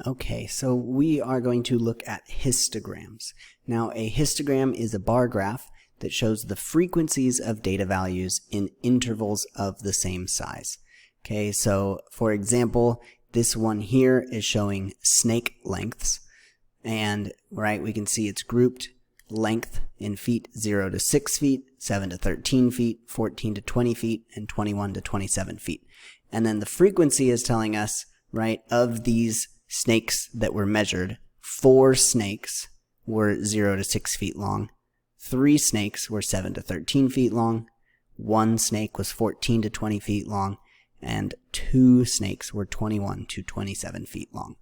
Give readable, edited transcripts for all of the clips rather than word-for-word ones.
Okay, so we are going to look at histograms. Now, a histogram is a bar graph that shows the frequencies of data values in intervals of the same size. Okay, so for example, this one here is showing snake lengths, and we can see it's grouped length in feet 0 to 6 feet, 7 to 13 feet, 14 to 20 feet, and 21 to 27 feet. And then the frequency is telling us, of these snakes that were measured, 4 snakes were 0 to 6 feet long, 3 snakes were 7 to 13 feet long, 1 snake was 14 to 20 feet long, and 2 snakes were 21 to 27 feet long.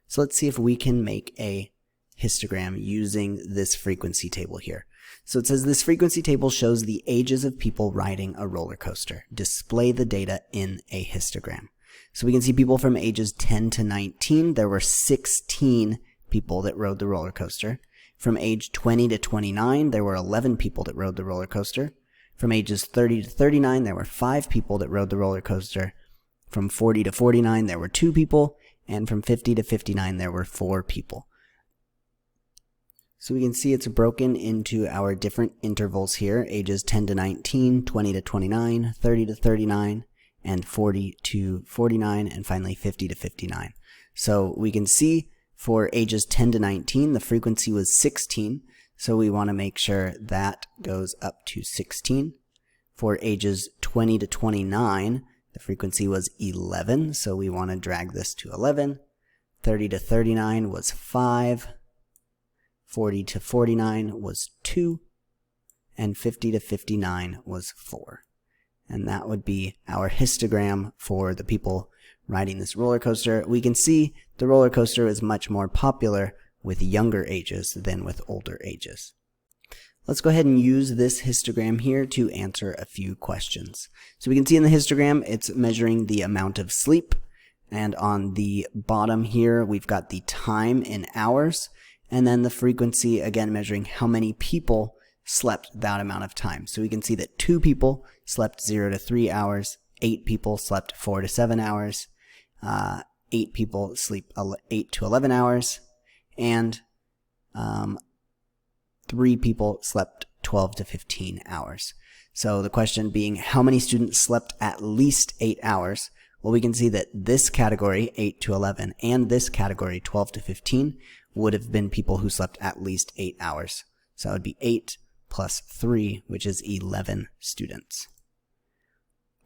So let's see if we can make a histogram using this frequency table here. So it says this frequency table shows the ages of people riding a roller coaster. Display the data in a histogram. So we can see people from ages 10 to 19, there were 16 people that rode the roller coaster. From age 20 to 29, there were 11 people that rode the roller coaster. From ages 30 to 39, there were 5 people that rode the roller coaster. From 40 to 49, there were 2 people. And from 50 to 59, there were 4 people. So we can see it's broken into our different intervals here, ages 10 to 19, 20 to 29, 30 to 39, and 40 to 49, and finally 50 to 59. So we can see for ages 10 to 19, the frequency was 16, so we want to make sure that goes up to 16. For ages 20 to 29, the frequency was 11, so we want to drag this to 11. 30 to 39 was 5. 40 to 49 was 2. And 50 to 59 was 4. And that would be our histogram for the people riding this roller coaster. We can see the roller coaster is much more popular with younger ages than with older ages. Let's go ahead and use this histogram here to answer a few questions. So we can see in the histogram it's measuring the amount of sleep, and on the bottom here we've got the time in hours, and then the frequency, again measuring how many people slept that amount of time. So we can see that 2 people slept 0 to 3 hours, 8 people slept 4 to 7 hours, 8 people sleep 8 to 11 hours, and 3 people slept 12 to 15 hours. So the question being, how many students slept at least 8 hours? Well, we can see that this category, 8 to 11, and this category, 12 to 15, would have been people who slept at least 8 hours. So that would be 8 plus 3, which is 11 students.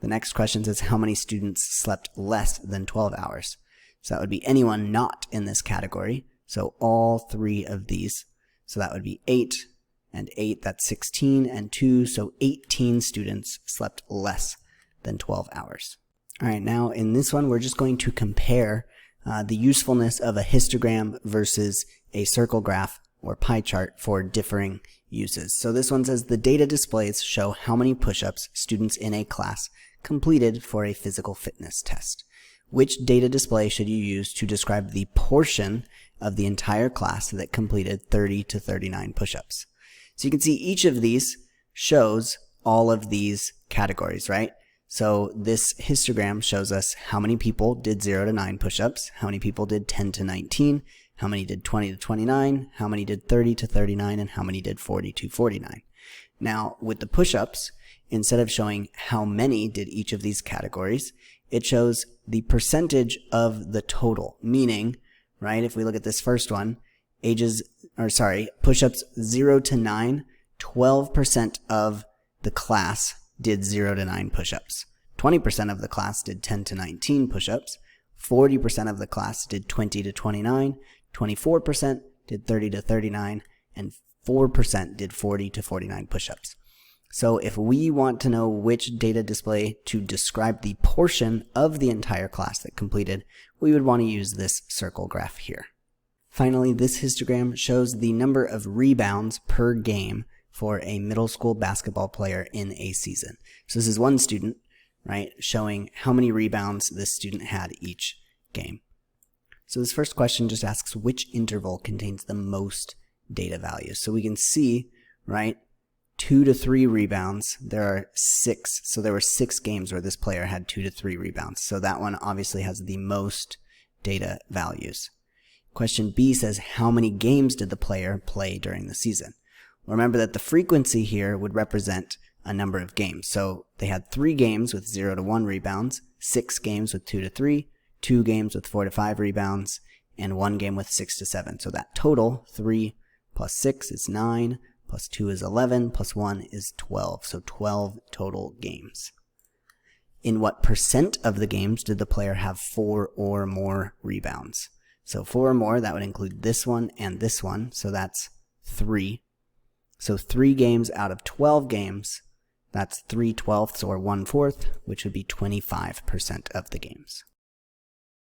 The next question says, how many students slept less than 12 hours? So that would be anyone not in this category. So all 3 of these. So that would be 8 and 8, that's 16, and 2, so 18 students slept less than 12 hours. All right, now in this one, we're just going to compare the usefulness of a histogram versus a circle graph or pie chart for differing uses. So this one says the data displays show how many push-ups students in a class completed for a physical fitness test. Which data display should you use to describe the portion of the entire class that completed 30 to 39 push-ups? So you can see each of these shows all of these categories, right? So this histogram shows us how many people did 0 to 9 push-ups, how many people did 10 to 19, how many did 20 to 29, how many did 30 to 39, and how many did 40 to 49. Now, with the push-ups, instead of showing how many did each of these categories, it shows the percentage of the total, meaning, if we look at this first one, push-ups 0 to 9, 12% of the class did 0 to 9 push-ups. 20% of the class did 10 to 19 push-ups. 40% of the class did 20 to 29. 24% did 30 to 39. And 4% did 40 to 49 push-ups. So if we want to know which data display to describe the portion of the entire class that completed, we would want to use this circle graph here. Finally, this histogram shows the number of rebounds per game for a middle school basketball player in a season. So this is one student, showing how many rebounds this student had each game. So this first question just asks which interval contains the most data values. So we can see, 2 to 3 rebounds, there are 6. So there were 6 games where this player had 2 to 3 rebounds. So that one obviously has the most data values. Question B says, how many games did the player play during the season? Remember that the frequency here would represent a number of games. So they had 3 games with 0 to 1 rebounds, 6 games with 2 to 3, 2 games with 4 to 5 rebounds, and 1 game with 6 to 7. So that total, 3 plus 6 is 9, plus 2 is 11, plus 1 is 12. So 12 total games. In what percent of the games did the player have 4 or more rebounds? So 4 or more, that would include this one and this one. So that's 3. So 3 games out of 12 games, that's 3/12 or 1/4, which would be 25% of the games.